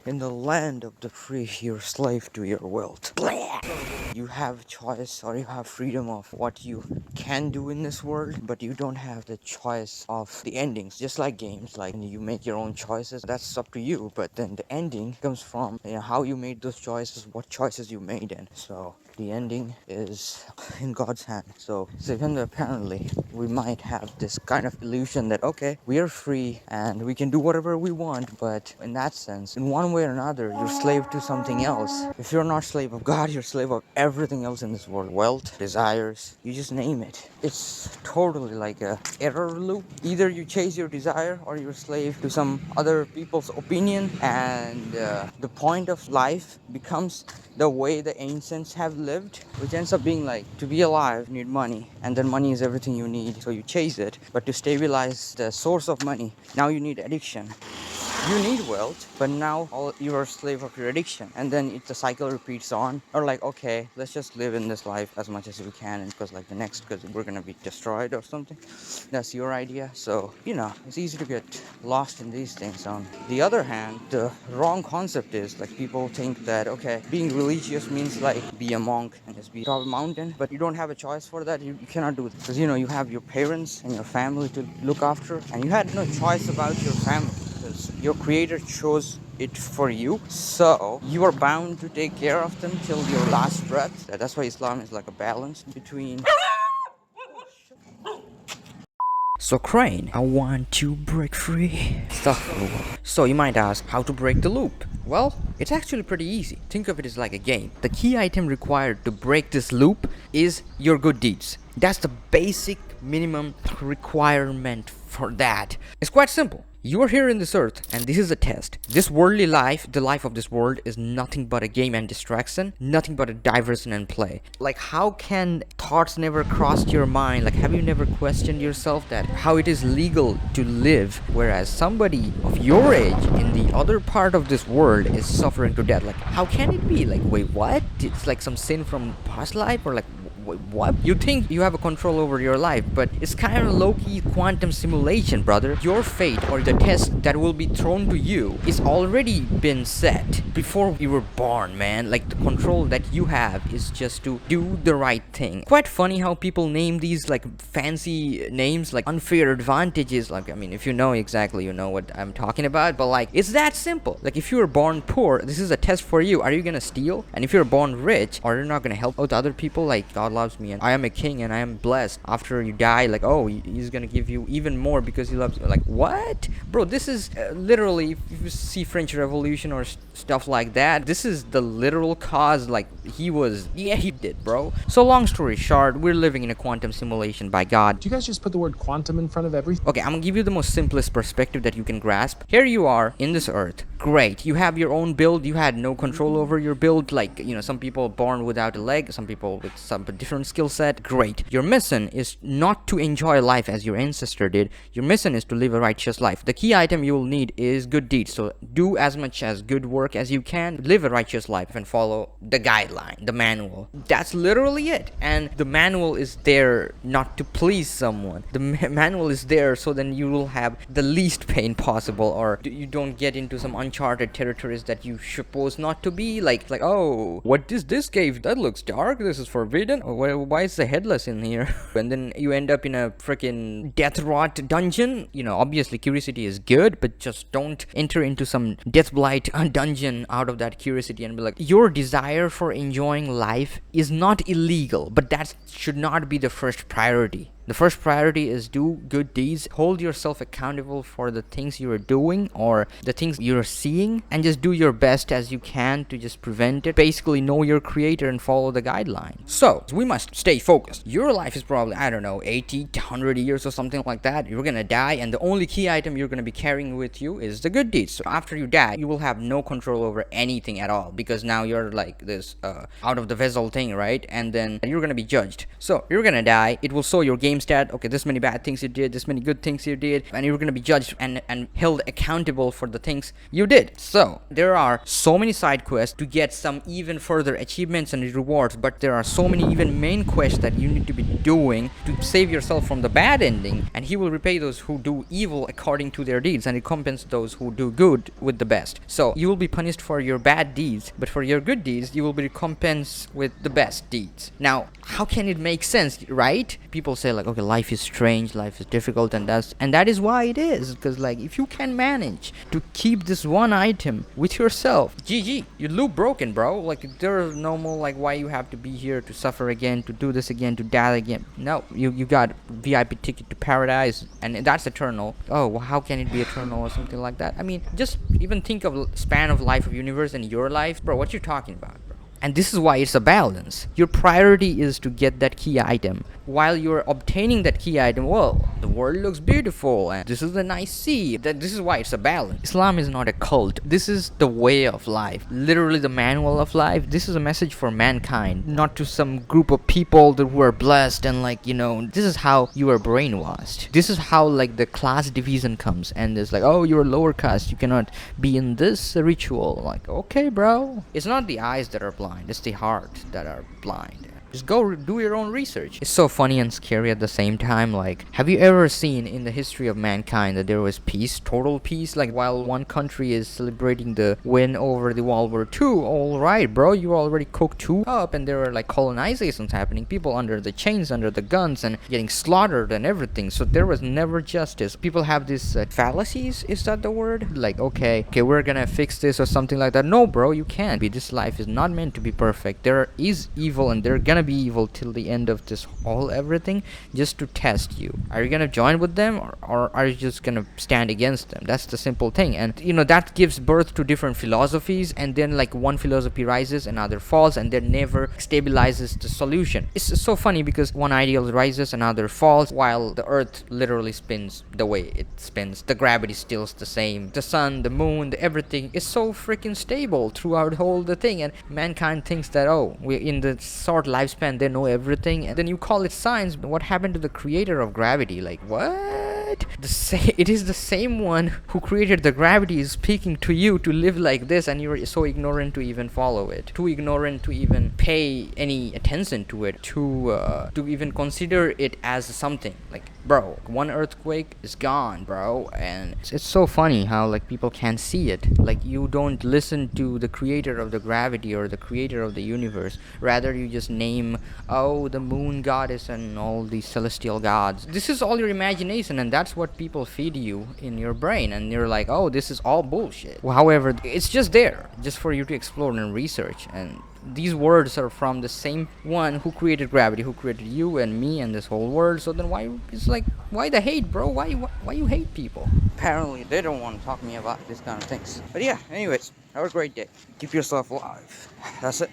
In the land of the free, you're slave to your wealth. Blah! You have choice or you have freedom of what you can do in this world, but you don't have the choice of the endings. Just like games, like you make your own choices, that's up to you. But then the ending comes from how you made those choices, what choices you made, and so the ending is in God's hand. So even though apparently we might have this kind of illusion that okay, we are free and we can do whatever we want, but in that sense, in one way or another, you're slave to something else. If you're not slave of God, you're slave of everything else in this world. Wealth, desires, you just name it. It's totally like a error loop. Either you chase your desire or you're slave to some other people's opinion, and the point of life becomes the way the ancients have lived, which ends up being like to be alive you need money, and then money is everything you need, so you chase it. But to stabilize the source of money, now you need addiction. You need wealth, but now you're a slave of your addiction, and then the cycle repeats on. Or like, okay, let's just live in this life as much as we can, and because like the next, because we're gonna be destroyed or something. That's your idea. So it's easy to get lost in these things. On the other hand, the wrong concept is like people think that okay, being religious means like be a monk and just be top of a mountain, but you don't have a choice for that. You cannot do it because you have your parents and your family to look after, and you had no choice about your family. Your creator chose it for you, so you are bound to take care of them till your last breath. That's why Islam is like a balance between. So Crane, I want to break free. So you might ask, how to break the loop? Well, it's actually pretty easy. Think of it as like a game. The key item required to break this loop is your good deeds. That's the basic minimum requirement for that. It's quite simple. You are here in this earth, and this is a test. This worldly life, the life of this world, is nothing but a game and distraction, nothing but a diversion and play. Like, how can thoughts never crossed your mind? Like, have you never questioned yourself that how it is legal to live, whereas somebody of your age in the other part of this world is suffering to death? Like, how can it be? Like, wait, what? It's like some sin from past life, or like, what? You think you have a control over your life, but it's kind of low-key quantum simulation, brother. Your fate or the test that will be thrown to you is already been set before you were born, man. Like, the control that you have is just to do the right thing. Quite funny how people name these like fancy names like unfair advantages. Like, I mean, if you know exactly, you know what I'm talking about, but like, it's that simple. Like, if you were born poor, this is a test for you. Are you gonna steal? And if you're born rich, are you not gonna help out other people? Like, God loves me and I am a king and I am blessed. After you die, like, oh, he's gonna give you even more because he loves you. Like, what? Bro, this is literally, if you see French Revolution or stuff like that, this is the literal cause. Like, he did, bro. So long story short, we're living in a quantum simulation by God. Do you guys just put the word quantum in front of everything? Okay, I'm gonna give you the most simplest perspective that you can grasp. Here you are in this earth. Great, you have your own build. You had no control over your build. Like, some people born without a leg, some people with some different skill set. Great. Your mission is not to enjoy life as your ancestor did. Your mission is to live a righteous life. The key item you will need is good deeds. So do as much as good work as you can. Live a righteous life and follow the guideline, the manual. That's literally it. And the manual is there not to please someone. The manual is there so then you will have the least pain possible, or you don't get into some uncharted territories that you suppose not to be. Like, oh, what is this cave? That looks dark. This is forbidden. Why is the headless in here? And then you end up in a freaking death rot dungeon. Obviously curiosity is good, but just don't enter into some death blight dungeon out of that curiosity and be like, your desire for enjoying life is not illegal, but that should not be the first priority. The first priority is do good deeds, hold yourself accountable for the things you are doing or the things you're seeing, and just do your best as you can to just prevent it. Basically, know your creator and follow the guideline. So, we must stay focused. Your life is probably, 80 to 100 years or something like that. You're gonna die, and the only key item you're gonna be carrying with you is the good deeds. So, after you die, you will have no control over anything at all, because now you're like this out of the vessel thing, right? And then you're gonna be judged. So, you're gonna die. It will show your game stat. Okay, this many bad things you did, this many good things you did, and you're gonna be judged and held accountable for the things you did. So there are so many side quests to get some even further achievements and rewards, but there are so many even main quests that you need to be doing to save yourself from the bad ending, and he will repay those who do evil according to their deeds and recompense those who do good with the best. So you will be punished for your bad deeds, but for your good deeds you will be recompensed with the best deeds. Now, how can it make sense, right? People say like, okay, life is strange, life is difficult, and that is why it is, because like if you can manage to keep this one item with yourself, GG, you loop broken, bro. Like there is no more like why you have to be here to suffer again, to do this again, to die again. No, you got VIP ticket to paradise, and that's eternal. Oh, well, how can it be eternal or something like that? I mean, just even think of span of life of universe and your life, bro. What you talking about, bro? And this is why it's a balance. Your priority is to get that key item. While you're obtaining that key item, well, the world looks beautiful and this is a nice sea. This is why it's a balance. Islam is not a cult. This is the way of life. Literally the manual of life. This is a message for mankind, not to some group of people that who are blessed and like, you know, this is how you are brainwashed. This is how like the class division comes, and it's like, oh, you're lower caste, you cannot be in this ritual. Like, okay, bro. It's not the eyes that are blind, it's the heart that are blind. Just go do your own research. It's so funny and scary at the same time. Like, have you ever seen in the history of mankind that there was peace, total peace? Like, while one country is celebrating the win over the World War II, alright, bro, you already cooked two up, and there were like colonizations happening, people under the chains, under the guns, and getting slaughtered and everything. So there was never justice. People have these fallacies, is that the word? Like, okay, we're gonna fix this or something like that. No, bro, you can't be. This life is not meant to be perfect. There is evil, and they're gonna be evil till the end of this whole everything, just to test you. Are you gonna join with them, or are you just gonna stand against them? That's the simple thing. And you know, that gives birth to different philosophies, and then like one philosophy rises, another falls, and then never stabilizes the solution. It's so funny because one ideal rises, another falls, while the earth literally spins the way it spins. The gravity still's the same. The sun, the moon, everything is so freaking stable throughout whole the thing, and mankind thinks that, oh, we in the short lifespan they know everything, and then you call it science. What happened to the creator of gravity? Like, what? It is the same one who created the gravity is speaking to you to live like this, and you're so ignorant to even follow it, too ignorant to even pay any attention to it, to even consider it as something. Like, bro, one earthquake is gone, bro. And it's so funny how like people can't see it. Like, you don't listen to the creator of the gravity or the creator of the universe, rather you just name, oh, the moon goddess and all these celestial gods. This is all your imagination, and that's what people feed you in your brain, and you're like, oh, this is all bullshit. Well, however, it's just there just for you to explore and research, and these words are from the same one who created gravity, who created you and me and this whole world. So then why, it's like, why the hate, bro? Why you hate people? Apparently they don't want to talk to me about this kind of things. But yeah, anyways, have a great day. Keep yourself alive. That's it.